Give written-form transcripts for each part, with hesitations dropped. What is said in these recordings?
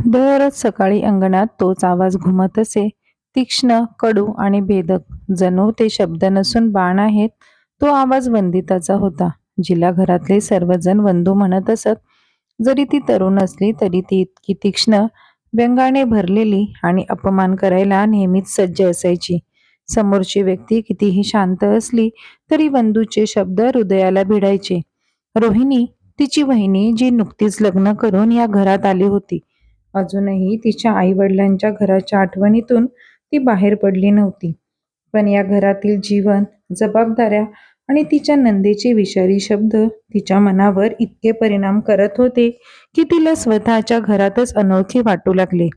दररोज सकाळी अंगणात तोच आवाज घुमत असे, तीक्ष्ण, कडू आणि भेदक. जणू ते शब्द नसून बाण आहेत. तो आवाज वंदिताचा होता, जिला घरातले सर्वजण वंदू म्हणत असत. जरी ती तरुण असली तरी ती इतकी तीक्ष्ण, व्यंगाने भरलेली आणि अपमान करायला नेहमीच सज्ज असायची. समोरची व्यक्ती कितीही शांत असली तरी वंदूचे शब्द हृदयाला भिडायचे. रोहिणी, तिची वहिनी, जी नुकतीच लग्न करून या घरात आली होती, अजूनही तिच्या आई-वडिलांच्या घराच्या आठवणीतून ती बाहेर पडली नव्हती. पण या घरातील जीवन, जबाबदाऱ्या आणि तिच्या नंदेचे विषारी शब्द तिच्या मनावर इतके परिणाम करत होते की तिला स्वतःच्या घरातच अनोळखी वाटू लागले.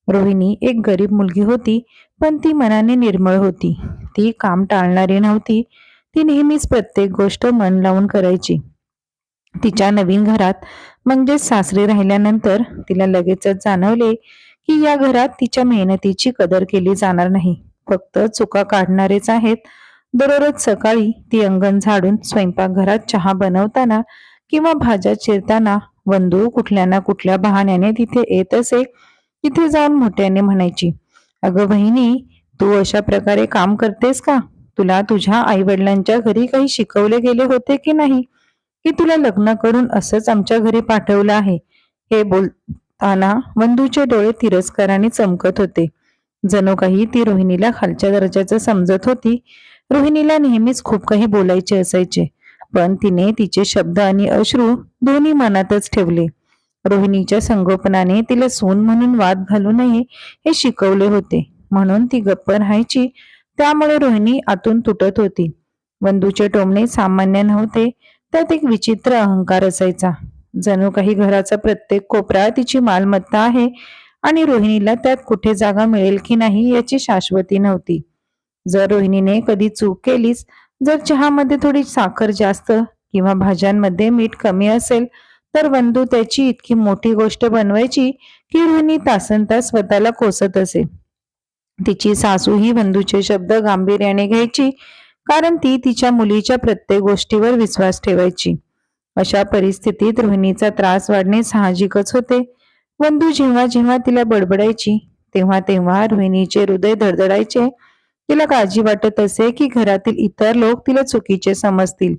रोहिणी एक गरीब मुलगी होती, पण ती मनाने निर्मळ होती. ती काम टाळणारी नव्हती. ती नेहमीच प्रत्येक गोष्ट मन लावून करायची. तिच्या नवीन घरात म्हणजेच सासरी राहिल्यानंतर तिला लगेचच जाणवले की या घरात तिच्या मेहनतीची कदर केली जाणार नाही, फक्त चुका काढणारेच आहेत. दररोज सकाळी ती अंगण झाडून स्वयंपाकघरात चहा बनवताना किंवा भाज्या चिरताना वंदू कुठल्या ना कुठल्या बहाण्याने तिथे येत असे. तिथे जाऊन मोठ्याने म्हणायची, "अगं बहिणी, तू अशा प्रकारे काम करतेस का? तुला तुझ्या आई वडिलांच्या घरी काही शिकवले गेले होते की नाही, की तुला लग्न करून असंच आमच्या घरी पाठवलं आहे?" हे बोलताना वंदूचे डोळे तिरस्काराने चमकत होते. जणू काही ती रोहिणीला खालच्या दर्जाचं समजत होती. रोहिणीला नेहमीच खूप काही बोलायचे असायचे, पण तिने तिचे शब्द आणि अश्रू दोन्ही मनातच ठेवले. रोहिणीच्या संगोपनाने तिला सून म्हणून वाद घालू नये हे शिकवले होते, म्हणून ती गप्प राहायची. त्यामुळे रोहिणी आतून तुटत होती. वंदूचे टोमणे सामान्य नव्हते, त्यात एक विचित्र अहंकार असायचा. जणू काही घराचा प्रत्येक कोपरा तिची मालमत्ता आहे आणि रोहिणीला त्यात कुठे जागा मिळेल की नाही याची शाश्वती नव्हती. जर रोहिणीने कधी चूक केलीच, जर चहामध्ये थोडी साखर जास्त किंवा भाज्यांमध्ये मीठ कमी असेल, तर वंदू त्याची इतकी मोठी गोष्ट बनवायची की रोहिणी तासनतास स्वतःला कोसत असे. तिची सासू ही वंदूचे शब्द गांभीर्याने घ्यायची, कारण ती तिच्या मुलीच्या प्रत्येक गोष्टीवर विश्वास ठेवायची. अशा परिस्थितीत रोहिणीचा त्रास वाढणे साहजिकच होते. वंदू जेव्हा जेव्हा तिला बडबडायची, तेव्हा तेव्हा रोहिणीचे हृदय धडधडायचे. तिला काळजी वाटत असे की घरातील इतर लोक तिला चुकीचे समजतील.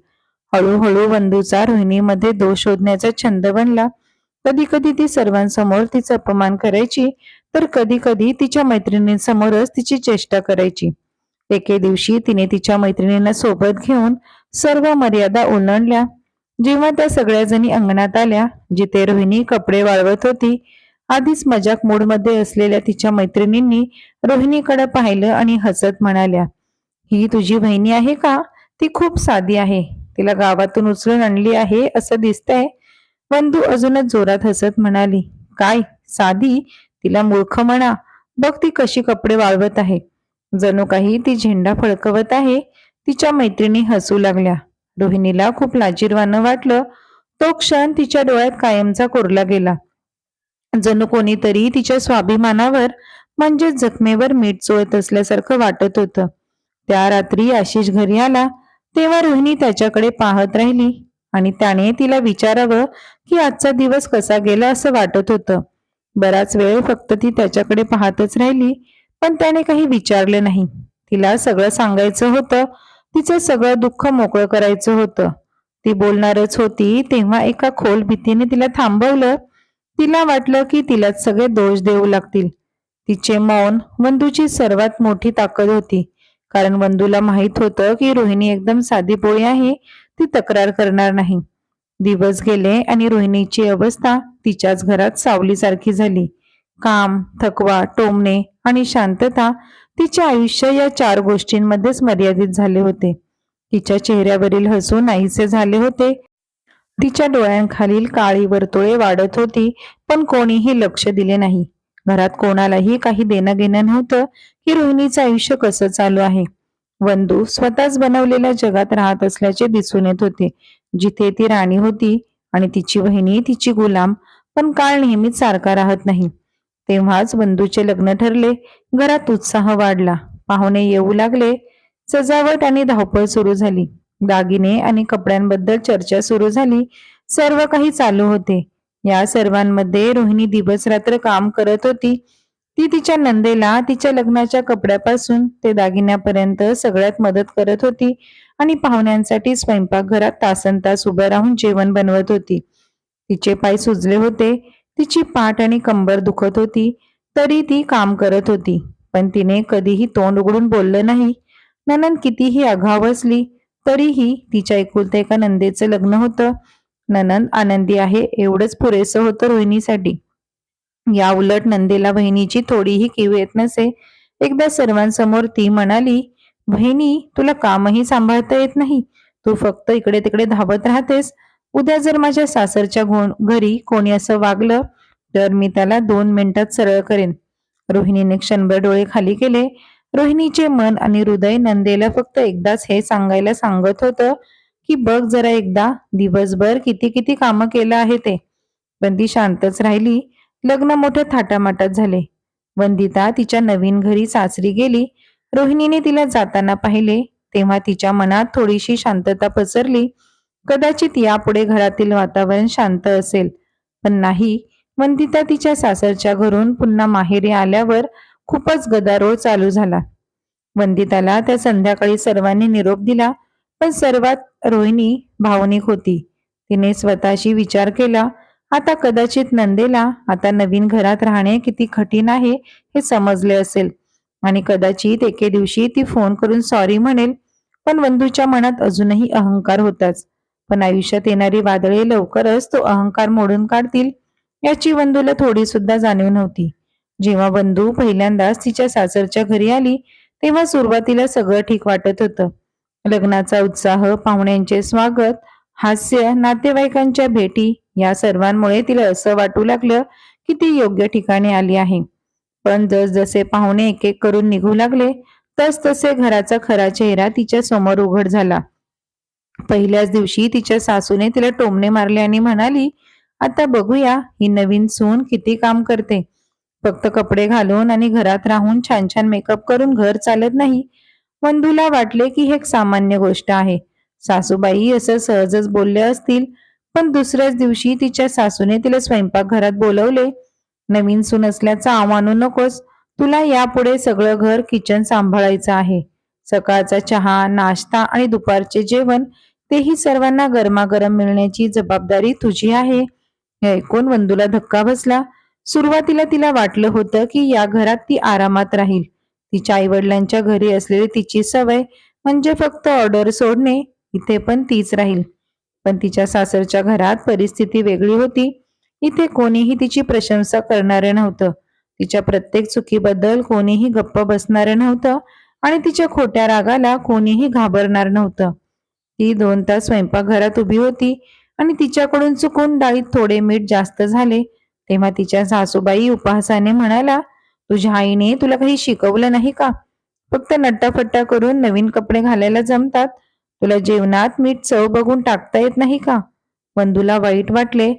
हळूहळू वंदूचा रोहिणीमध्ये दोष शोधण्याचा छंद बनला. कधी कधी ती सर्वांसमोर तिचा अपमान करायची, तर कधी कधी तिच्या मैत्रिणींसमोरच तिची चेष्टा करायची. एके दिवशी तिने तिच्या मैत्रिणींना सोबत घेऊन सर्व मर्यादा ओलांडल्या. जेव्हा त्या सगळ्याजणी अंगणात आल्या, जिथे रोहिणी कपडे वाळवत होती, आधीच मजाक मूडमध्ये असलेल्या तिच्या मैत्रिणींनी रोहिणीकडे पाहिलं आणि हसत म्हणाल्या, "ही तुझी वहिनी आहे का? ती खूप साधी आहे. तिला गावातून उचलून आणली आहे असं दिसतंय." वंदू अजूनच जोरात हसत म्हणाली, "काय साधी? तिला मूर्ख म्हणा. बघ ती कशी कपडे वाळवत आहे. जणू काही ती झेंडा फडकवत आहे." तिच्या मैत्रिणी हसू लागल्या. रोहिणीला खूप लाजिरवाणं वाटलं. तो क्षण तिच्या डोळ्यात कायमचा कोरला गेला. जणू कोणीतरी तिच्या स्वाभिमानावर म्हणजे जखमेवर मीठ चोळत असल्यासारखं वाटत होतं. त्या रात्री आशिष घरी आला तेव्हा रोहिणी त्याच्याकडे पाहत राहिली आणि त्याने तिला विचारावं की आजचा दिवस कसा गेला असं वाटत होतं. बराच वेळ फक्त ती त्याच्याकडे पाहतच राहिली, पण त्याने काही विचारले नाही. तिला सगळं सांगायचं होतं. तिचं सगळं दुःख मोकळं करायचं होतं. ती बोलणारच होती तेव्हा एका खोल भीतीने तिला थांबवलं. तिला वाटलं की तिलाच सगळे दोष देऊ लागतील. तिचे मौन वंदूची सर्वात मोठी ताकद होती, कारण वंदूला माहित होतं की रोहिणी एकदम साधीभोळी आहे, ती तक्रार करणार नाही. दिवस गेले आणि रोहिणीची अवस्था तिच्याच घरात सावलीसारखी झाली. काम, थकवा, टोमणे आणि शांतता तिचे आयुष्य या 4 गोष्टींमध्येच मर्यादित झाले होते. तिच्या चेहऱ्यावरील हसू नाहीसे झाले होते. तिच्या डोळ्यांखालील काळी वर्तुळे वाढत होती, पण कोणीही लक्ष दिले नाही. घरात कोणालाही काही देणं घेणं नव्हतं की रोहिणीचं आयुष्य कसं चालू आहे. वंदू स्वतःच बनवलेल्या जगात राहत असल्याचे दिसून येत होते, जिथे ती राणी होती आणि तिची वहिनी तिची गुलाम. पण काळ नेहमीच सारखा राहत नाही. तेव्हाच वंदूचे लग्न ठरले. घरात उत्साह वाढला. पाहुणे येऊ लागले. सजावट आणि धावपळ सुरू झाली. दागिने आणि कपड्यांबद्दल चर्चा सुरू झाली. सर्व काही चालू होते. या सर्वांमध्ये रोहिणी दिवस रात्र काम करत होती. ती तिच्या नंदेला तिच्या लग्नाच्या कपड्यापासून ते दागिन्यापर्यंत सगळ्यात मदत करत होती आणि पाहुण्यांसाठी स्वयंपाकघरात तासनतास उभं राहून जेवण बनवत होती. तिचे पाय सुजले होते, तिची पाठ आणि कंबर दुखत होती, तरी ती काम करत होती. पण तिने कधीही तोंड उघडून बोललं नाही. नणंद कितीही आघाव असली तरीही तिच्या एकुलत्या एका नंदेचं लग्न होतं. नणंद आनंदी आहे एवढंच पुरेसं होतं रोहिणीसाठी. या उलट नंदेला बहिणीची थोडीही कीव येत नसे. एकदा सर्वांसमोर ती म्हणाली, "बहिणी, तुला कामही सांभाळता येत नाही. तू फक्त इकडे तिकडे धावत राहतेस. उद्या जर माझ्या सासरच्या घरी कोणी असं वागलं तर मी त्याला 2 मिनिटात सरळ करेन." रोहिणीने क्षणभर डोळे खाली केले. रोहिणीचे मन आणि हृदय नंदेला फक्त एकदाच हे सांगायला सांगत होतं की बघ जरा एकदा दिवसभर किती किती कामं केलं आहे ते. पण ती शांतच राहिली. लग्न मोठ्या थाटामाटात झाले. वंदिता तिच्या नवीन घरी सासरी गेली. रोहिणीने तिला जाताना पाहिले तेव्हा तिच्या मनात थोडीशी शांतता पसरली. कदाचित यापुढे घरातील वातावरण शांत असेल. पण नाही. वंदिता तिच्या सासरच्या घरून पुन्हा माहेरी आल्यावर खूपच गदारोळ चालू झाला. वंदिताला त्या संध्याकाळी सर्वांनी निरोप दिला, पण सर्वात रोहिणी भावनिक होती. तिने स्वतःशी विचार केला, आता कदाचित नंदेला आता नवीन घरात राहणे किती कठीण आहे हे समजले असेल आणि कदाचित एके दिवशी ती फोन करून सॉरी म्हणेल. पण वंदूच्या मनात अजूनही अहंकार होताच. पण आयुष्यात येणारी वादळे लवकरच तो अहंकार मोडून काढतील याची वंदूला थोडी सुद्धा जाणीव नव्हती. जेव्हा वंदू पहिल्यांदाच तिच्या सासरच्या घरी आली तेव्हा सुरुवातीला सगळं ठीक वाटत होतं. लग्नाचा उत्साह, पाहुण्यांचे स्वागत, हास्य, नातेवाईकांच्या भेटी या सर्वांमुळे तिला असं वाटू लागलं की ती योग्य ठिकाणी आली आहे. पण जसजसे पाहुणे एक एक करून निघू लागले तसे घराचा खरा चेहरा तिच्या समोर उघड झाला. पहिल्याच दिवशी तिच्या सासूने तिला टोमणे मारले आणि म्हणाली, "आता बघूया ही नवीन सून किती काम करते. फक्त कपडे घालून आणि घरात राहून छान छान मेकअप करून घर चालत नाही." वंदूला वाटले की हे एक सामान्य गोष्ट आहे. सासूबाई असं सहजच बोलल्या असतील. पण दुसऱ्याच दिवशी तिच्या सासूने तिला स्वयंपाकघरात बोलवले. "नवीन सून असल्याचा आव नकोस. तुला यापुढे सगळं घर किचन सांभाळायचं आहे. सकाळचा चहा, नाश्ता आणि दुपारचे जेवण तेही सर्वांना गरमागरम मिळण्याची जबाबदारी तुझी आहे." हे ऐकून वंदूला धक्का बसला. सुरुवातीला तिला वाटलं होतं की या घरात ती आरामात राहील. तिच्या आईवडिलांच्या घरी असलेली तिची सवय म्हणजे फक्त ऑर्डर सोडणे, इथे पण तीच राहील. पण तिच्या सासरच्या घरात परिस्थिती वेगळी होती. इथे कोणीही तिची प्रशंसा करणारे नव्हतं. तिच्या प्रत्येक चुकीबद्दल कोणीही गप्प बसणारे नव्हतं आणि तिच्या खोट्या रागाला कोणीही घाबरणार नव्हतं. ती 2 तास स्वयंपाकघरात उभी होती आणि तिच्याकडून चुकून डाळीत थोडे मीठ जास्त झाले तेव्हा तिच्या सासूबाई उपहासाने म्हणाला, "तुझ्या आईने तुला काही शिकवलं नाही का? फक्त नट्टाफट्टा करून नवीन कपडे घालायला जमतात. तुला जेवणात मीठ चव बघून टाकता येत नाही का?" वंदूला वाईट वाटले.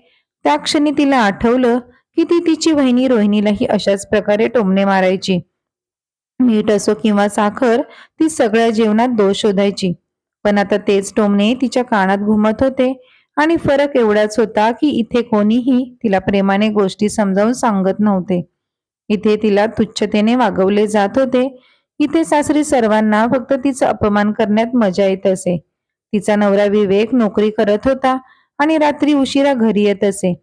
त्या क्षणी तिला आठवलं की ती तिची वहिनी रोहिणीलाही अशाच प्रकारे टोमणे मारायची. मीठ असो किंवा साखर, ती सगळ्या जेवणात दोष शोधायची. पण आता तेच टोमणे तिच्या कानात घुमत होते आणि फरक एवढाच होता की इथे कोणीही तिला प्रेमाने गोष्टी समजावून सांगत नव्हते. इथे तिला तुच्छतेने वागवले जात होते. इथे सासरी सर्वांना फक्त तिचा अपमान करण्यात मजा येत असे. तिचा नवरा विवेक नोकरी करत होता आणि रात्री उशिरा घरी येत असे.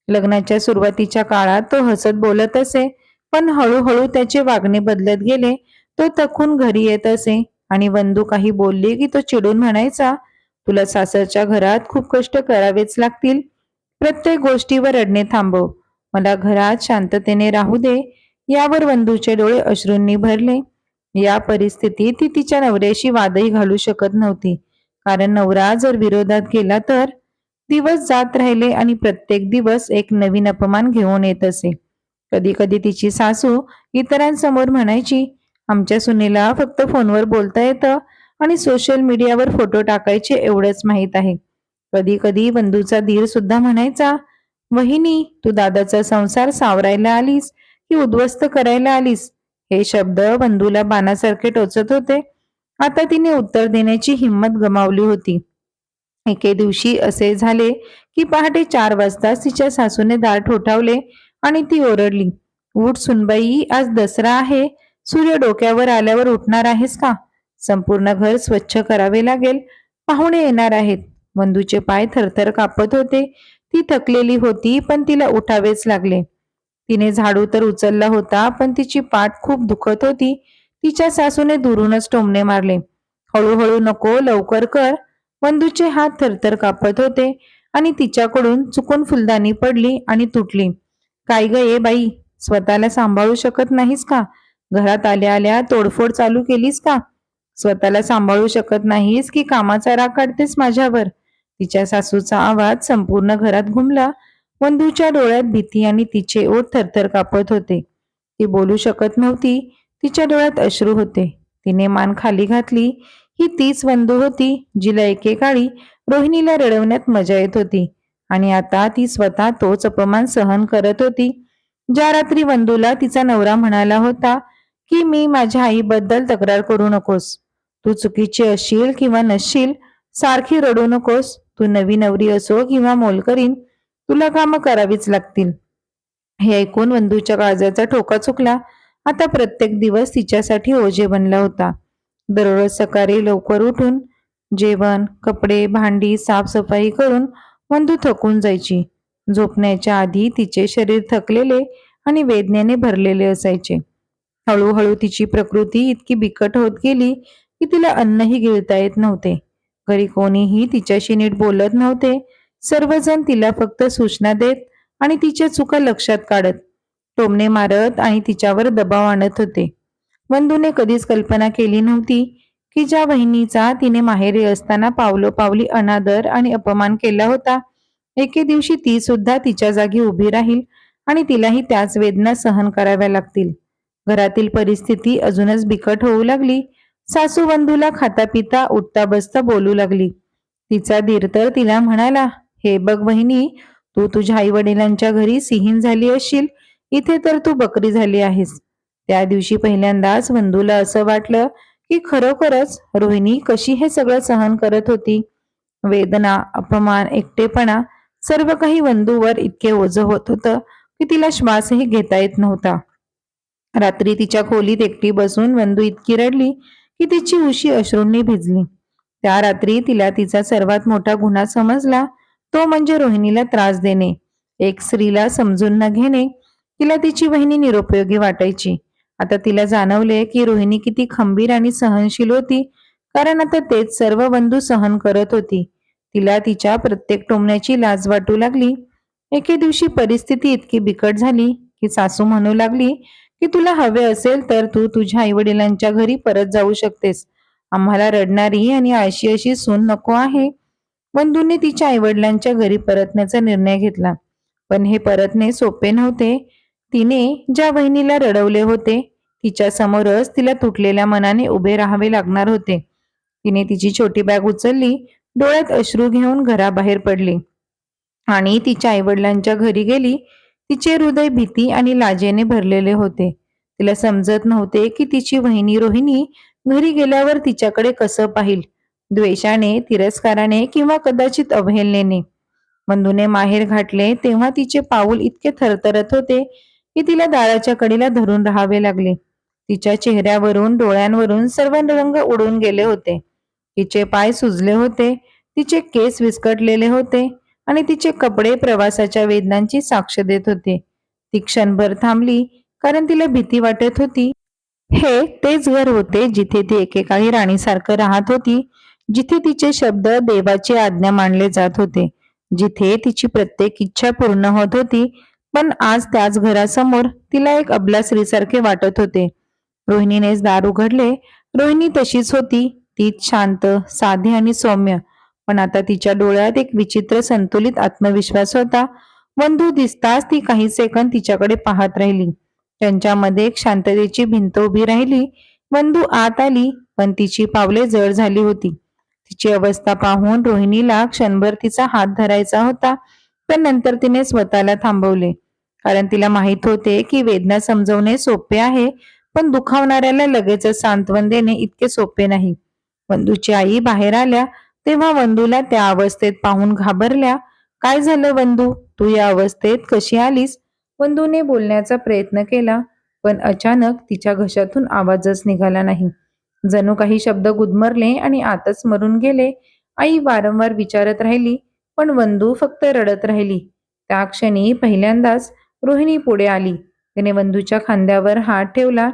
लग्नाच्या सुरुवातीच्या काळात तो हसत बोलत असे, पण हळूहळू त्याचे वागणे बदलत गेले. तो थकून घरी येत असे आणि वंदू काही बोलली की तो चिडून म्हणायचा, "तुला सासरच्या घरात खूप कष्ट करावेच लागतील. प्रत्येक गोष्टीवर रडणे थांबव. मला घरात शांततेने राहू दे." यावर वंदूचे डोळे अश्रूंनी भरले. या परिस्थितीत ती तिच्या नवऱ्याशी वादही घालू शकत नव्हती. कारण नवरा जर विरोधात गेला तर दिवस जात राहिले आणि प्रत्येक दिवस एक नवीन अपमान घेऊन येत असे. कधी कधी तिची सासू इतरांसमोर म्हणायची, "आमच्या सुनेला फक्त फोनवर बोलता येतं आणि सोशल मीडियावर फोटो टाकायचे एवढंच माहीत आहे." कधी कधी वंदूचा धीर सुद्धा म्हणायचा, "वहिनी, तू दादाचा संसार सावरायला आलीस की उद्ध्वस्त करायला आलीस?" हे शब्द वंदूला बाणासारखे टोचत होते. आता तिने उत्तर देण्याची हिंमत गमावली होती. एके दिवशी असे झाले की पहाटे 4 वाजता तिच्या सासूने दार ठोठावले आणि ती ओरडली, "उठ सुनबाई, आज दसरा आहे. सूर्य डोक्यावर आल्यावर उठणार आहेस का? संपूर्ण घर स्वच्छ करावे लागेल. पाहुणे येणार आहेत." वंदूचे पाय थरथर कापत होते. ती थकलेली होती, पण तिला उठावेच लागले. तिने झाडू तर उचलला होता, पण तिची पाठ खूप दुखत होती. तिच्या सासूने दुरूनच टोमणे मारले, "हळूहळू नको, लवकर कर." वंदूचे हात थरथर कापत होते आणि तिच्याकडून चुकून फुलदाणी पडली आणि तुटली. "काय ग ये बाई, स्वतःला सांभाळू शकत नाहीस का? घरात आल्या आल्या तोडफोड चालू केलीस का? स्वतःला सांभाळू शकत नाहीस की कामाचा राग काढतेस माझ्यावर?" तिच्या सासूचा आवाज संपूर्ण घरात घुमला. वंदूच्या डोळ्यात भीती आणि तिचे ओठ थरथर कापत होते. ती बोलू शकत नव्हती. तिच्या डोळ्यात अश्रू होते. तिने मान खाली घातली. ही तीच वंदू होती जिला एकेकाळी रोहिणीला रडवण्यात मजा येत होती आणि आता ती स्वतः तोच अपमान सहन करत होती. ज्या रात्री वंदूला तिचा नवरा म्हणाला होता की "मी माझ्या आईबद्दल तक्रार करू नकोस. तू चुकीची असशील किंवा नसशील, सारखी रडू नकोस. तू नवी नवरी असो किंवा मोलकरीण, तुला कामं करावीच लागतील." हे ऐकून वंदूच्या काळजाचा ठोका चुकला. आता प्रत्येक दिवस तिच्यासाठी ओझे बनला होता. दररोज सकाळी लवकर उठून जेवण, कपडे, भांडी, साफसफाई करून वंदू थकून जायची. झोपण्याच्या आधी तिचे शरीर थकलेले आणि वेदनेने भरलेले असायचे. हळूहळू तिची प्रकृती इतकी बिकट होत गेली की तिला अन्नही गिळता येत नव्हते. घरी कोणीही तिच्याशी नीट बोलत नव्हते. सर्वजण तिला फक्त सूचना देत आणि तिच्या चुका लक्षात काढत, टोमणे मारत आणि तिच्यावर दबाव आणत होते. वंदूने कधीच कल्पना केली नव्हती की ज्या बहिणीचा तिने माहेरी असताना पावलोपावली अनादर आणि अपमान केला होता, एके दिवशी ती सुद्धा तिच्या जागी उभी राहील आणि तिलाही त्याच वेदना सहन कराव्या लागतील. घरातील परिस्थिती अजूनच बिकट होऊ लागली. सासू वंदूला खाता पिता उठता बसता बोलू लागली. तिचा धीर तर तिला म्हणाला, "हे बघ वहिनी, तू तुझ्या आई वडिलांच्या घरी सिहीन झाली असशील, इथे तर तू बकरी झाली आहेस." त्या दिवशी पहिल्यांदाच वंदूला असं वाटलं की खरोखरच रोहिणी कशी हे सगळं सहन करत होती. वेदना, अपमान, एकटेपणा सर्व काही वंदूवर इतके ओझं होत होतं की तिला श्वासही घेता येत नव्हता. रात्री तिच्या खोलीत एकटी बसून वंदू इतकी रडली की तिची उशी अश्रूंनी भिजली. त्या रात्री तिला तिचा सर्वात मोठा गुन्हा समजला, तो म्हणजे रोहिणीला त्रास देणे. एक स्त्रीला समजून न घेणे. तिला तिची वहिनी निरुपयोगी वाटायची. आता तिला जाणवले की रोहिणी किती खंबीर आणि सहनशील होती, कारण आता तेच सर्व वंदू सहन करत होती. तिला तिच्या प्रत्येक टोमण्याची लाज वाटू लागली. एके दिवशी परिस्थिती इतकी बिकट झाली की सासू म्हणू लागली की "तुला हवे असेल तर तू तुझ्या आईवडिलांच्या घरी परत जाऊ शकतेस. आम्हाला रडणारी आणि आळशी अशी सून नको आहे." वंदूने तिच्या आईवडिलांच्या घरी परतण्याचा निर्णय घेतला. पण हे परतणे सोपे नव्हते. तिने ज्या बहिणीला रडवले होते, तिच्या समोरच तिला तुटलेल्या मनाने उभे राहावे लागणार होते. तिने तिची छोटी बॅग उचलली, डोळ्यात अश्रू घेऊन घराबाहेर पडली आणि तिच्या आईवडिलांच्या घरी गेली. तिचे हृदय भीती आणि लाजेने भरलेले होते. तिला समजत नव्हते की तिची वहिनी रोहिणी घरी गेल्यावर तिच्याकडे कसं पाहिल, द्वेषाने, तिरस्काराने किंवा कदाचित अवहेलनेने. वंदूने माहेर घातले तेव्हा तिचे पाऊल इतके थरथरत होते की तिला दाराच्या कडेला धरून राहावे लागले. तिच्या चेहऱ्यावरून, डोळ्यांवरून सर्व रंग उडून गेले होते. तिचे पाय सुजले होते, तिचे केस विस्कटलेले होते आणि तिचे कपडे प्रवासाच्या वेदनांची साक्ष देत होते. ती क्षणभर थांबली, कारण तिला भीती वाटत होती. हे तेच घर होते जिथे ती एकेकाळी राणीसारखं राहत होती, जिथे तिचे शब्द देवाची आज्ञा मानले जात होते, जिथे तिची प्रत्येक इच्छा पूर्ण होत होती. पण आज त्याच घरासमोर तिला एक अबला स्त्रीसारखे वाटत होते. रोहिणीनेच दार उघडले. रोहिणी तशीच होती, तीच शांत, साधी आणि सौम्य. पण आता तिच्या डोळ्यात एक विचित्र संतुलित आत्मविश्वास होता. वंदू दिसताच ती काही सेकंद तिच्याकडे पाहत राहिली. त्यांच्यामध्ये एक शांततेची भिंत उभी राहिली. वंदू आत आली, पण तिची पावले जड झाली होती. तिची अवस्था पाहून रोहिणीला क्षणभर तिचा हात धरायचा होता, पण नंतर तिने स्वतःला थांबवले, कारण तिला माहित होते की वेदना समजवणे सोपे आहे, पण दुखावणाऱ्याला लगेच सांत्वन देणे इतके सोपे नाही. वंदूची आई बाहेर आल्या, तेव्हा वंदूला त्या अवस्थेत पाहून घाबरल्या. काय झालं वंदू, तू या अवस्थेत कशी आलीस? वंदूने बोलण्याचा प्रयत्न केला, पण अचानक तिच्या घशातून आवाजच निघाला नाही. जणू काही शब्द गुदमरले आणि आतच मरून गेले. आई वारंवार विचारत राहिली, पण वंदू फक्त रडत राहिली. त्या क्षणी पहिल्यांदाच रोहिणी पुढे आली. तिने वंदूच्या खांद्यावर हात ठेवला.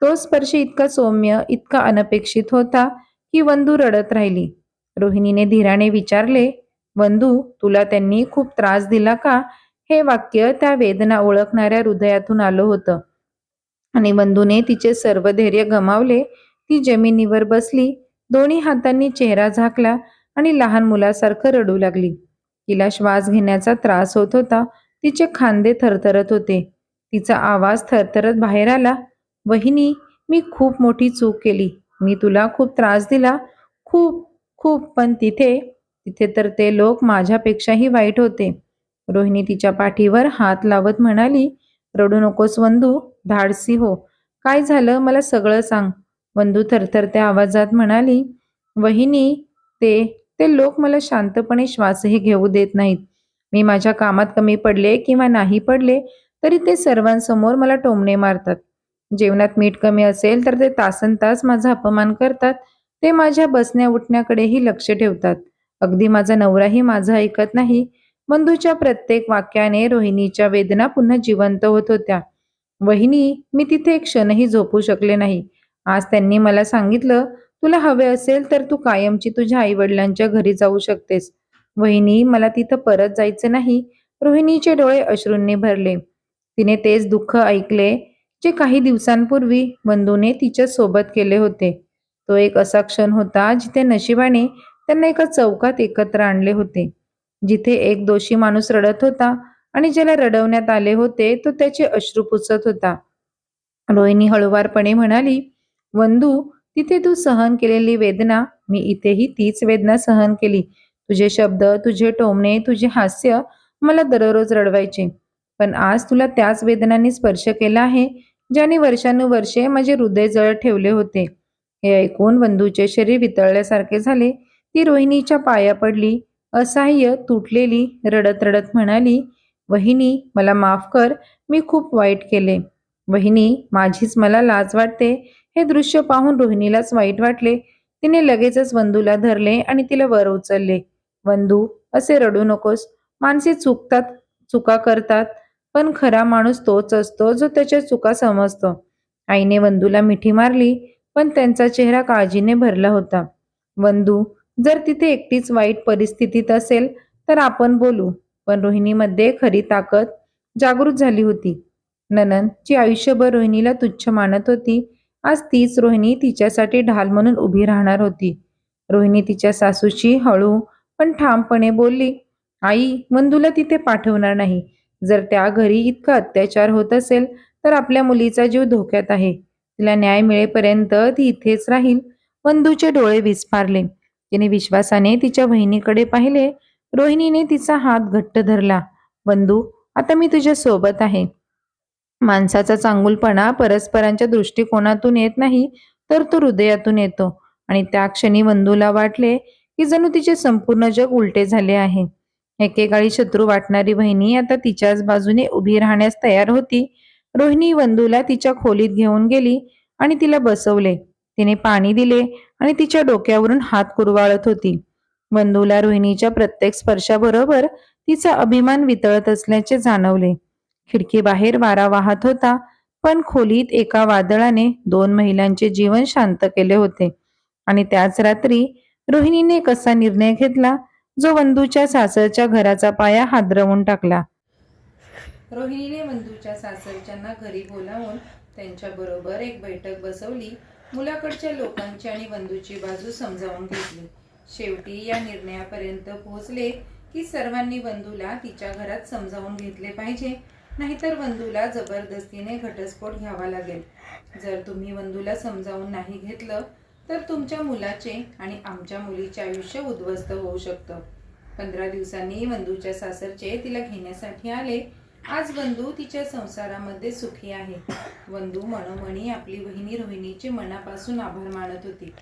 तो स्पर्श इतका सौम्य, इतका अनपेक्षित होता की वंदू रडत राहिली. रोहिणीने धीराने विचारले, वंदू, तुला त्यांनी खूप त्रास दिला का? हे वाक्य त्या वेदना ओळखणाऱ्या हृदयातून आलं होतं आणि वंदूने तिचे सर्व धैर्य गमावले. ती जमिनीवर बसली, दोन्ही हातांनी चेहरा झाकला आणि लहान मुलासारखं रडू लागली. तिला श्वास घेण्याचा त्रास होत होता. तिचे खांदे थरथरत होते. तिचा आवाज थरथरत बाहेर आला, वहिनी, मी खूप मोठी चूक केली. मी तुला खूप त्रास दिला, खूप खूप, पण तिथे तिथे तर ते लोक माझ्यापेक्षाही वाईट होते. रोहिणी तिच्या पाठीवर हात लावत म्हणाली, रडू नकोस वंदू, धाडसी हो. काय झालं मला सगळं सांग. वंदू थरथरत्या आवाजात म्हणाली, वहिनी, ते ते लोक मला शांतपणे श्वासही घेऊ देत नाहीत. मी माझ्या कामात कमी पडले किंवा नाही पडले तरी ते सर्वांसमोर मला टोमणे मारतात. जेवणात मीठ कमी असेल तर ते तासनतास माझा अपमान करतात. ते माझ्या बसण्या उठण्याकडेही लक्ष ठेवतात. अगदी माझा नवराही माझं ऐकत नाही. बंधूच्या प्रत्येक वाक्याने रोहिणीच्या वेदना पुन्हा जिवंत होत होत्या. वहिनी, मी तिथे एक क्षणही झोपू शकले नाही. आज त्यांनी मला सांगितलं, तुला हवे असेल तर तू कायमची तुझ्या आई वडिलांच्या घरी जाऊ शकतेस. वहिनी, मला तिथं परत जायचं नाही. रोहिणीचे डोळे अश्रूंनी भरले. तिने तेच दुःख ऐकले जे काही दिवसांपूर्वी बंधूने तिच्या सोबत केले होते. तो एक असा क्षण होता जिथे नशिबाने त्यांना एका चौकात एकत्र आणले होते. जिथे एक दोषी माणूस रडत होता आणि ज्याला रडवण्यात आले होते तो त्याचे अश्रू पुसत होता. रोहिणी हळुवारपणे म्हणाली, वंदू, तिथे तू सहन केलेली वेदना, मी इथेही तीच वेदना सहन केली. तुझे शब्द, तुझे टोमणे, तुझे हास्य मला दररोज रडवायचे. पण आज तुला त्याच वेदनांनी स्पर्श केला आहे, ज्याने वर्षानुवर्षे माझे हृदय जळत ठेवले होते. हे ऐकून वंदूचे शरीर वितळल्यासारखे झाले. ती रोहिणीच्या पाया पडली. असहाय्य, तुटलेली, रडत रडत म्हणाली, वहिनी, मला माफ कर. मी खूप वाईट केले. वहिनी, माझीच मला लाज वाटते. हे दृश्य पाहून रोहिणीलाच वाईट वाटले. तिने लगेचच वंदूला धरले आणि तिला वर उचलले. वंदू, असे रडू नकोस. माणसे चुकतात, चुका करतात, पण खरा माणूस तोच असतो जो त्याच्या चुका समजतो. आईने वंदूला मिठी मारली, पण त्यांचा चेहरा काळजीने भरला होता. वंदू, जर तिथे एकटीच वाईट परिस्थितीत असेल तर आपण बोलू. पण रोहिणीमध्ये खरी ताकद जागृत झाली होती. ननंद, जी आयुष्यभर रोहिणीला तुच्छ मानत होती, आज तीच रोहिणी तिच्यासाठी ढाल म्हणून उभी राहणार होती. रोहिणी तिच्या सासूशी हळू पण ठामपणे बोलली, आई, वंदूला तिथे पाठवणार नाही. जर त्या घरी इतका अत्याचार होत असेल तर आपल्या मुलीचा जीव धोक्यात आहे. तिला न्याय मिळेपर्यंत ती इथेच राहील. वंदूचे डोळे विस्फारले. तिने विश्वासाने तिच्या बहिणीकडे पाहिले. रोहिणीने तिचा हात घट्ट धरला. वंदू, आता मी तुझ्या सोबत आहे. माणसाचा चांगुलपणा परस्परांच्या दृष्टिकोनातून येत नाही, तर तो हृदयातून येतो. आणि त्या क्षणी वंदूला वाटले की जणू तिचे संपूर्ण जग उलटे झाले आहे. एकेकाळी शत्रू वाटणारी बहिणी आता तिच्याच बाजूने उभी राहण्यास तयार होती. रोहिणी वंदूला तिच्या खोलीत घेऊन गेली आणि तिला बसवले. तिने पाणी दिले आणि तिच्या डोक्यावरून हात कुरवाळत होती. वंदूला रोहिणीच्या प्रत्येक स्पर्शाबरोबर तिचा अभिमान वितळत असल्याचे जाणवले. खिडकीबाहेर वारा वाहत होता, पण खोलीत एका वादळाने दोन महिलांचे जीवन शांत केले होते. आणि त्याच रात्री रोहिणीने एक असा निर्णय घेतला जो वंदूच्या सासरच्या घराचा पाया हादरवून टाकला. रोहिणीने वंदूच्या सासरच्यांना घरी बोलावून त्यांच्याबरोबर एक बैठक बसवली. मुलाकडच्या लोकांची आणि वंदूची बाजू समजावून घेतली. शेवटी या निर्णयापर्यंत पोहोचले की सर्वांनी वंदूला तिच्या घरात समजावून घेतले पाहिजे, नाहीतर वंदूला जबरदस्तीने घटस्फोट घ्यावा लागेल. जर तुम्ही वंदूला समजावून नाही घेतलं तर तुमच्या मुलाचे आणि आमच्या मुलीचे आयुष्य उद्ध्वस्त होऊ शकतं. 15 दिवसांनी वंदूच्या सासरचे तिला घेण्यासाठी आले. आज वंदू तिच्या संसारामध्ये सुखी आहे. वंदू मनोमनी आपली बहिणी रोहिणीचे मनापासून आभार मानत होती.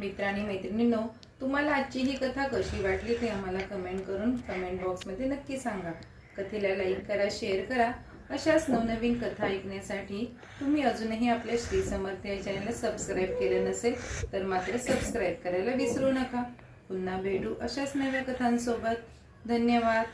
मित्रांनी मैत्रिणींनो, तुम्हाला आजची ही कथा कशी वाटली ते आम्हाला कमेंट करून कमेंट बॉक्समध्ये नक्की सांगा. कथेला लाईक करा, शेअर करा. अशाच नवनवीन कथा ऐकण्यासाठी तुम्ही अजूनही आपल्या श्री समर्थ या चॅनलला सबस्क्राईब केलं नसेल तर मात्र सबस्क्राईब करायला विसरू नका. पुन्हा भेटू अशाच नव्या कथांसोबत. धन्यवाद.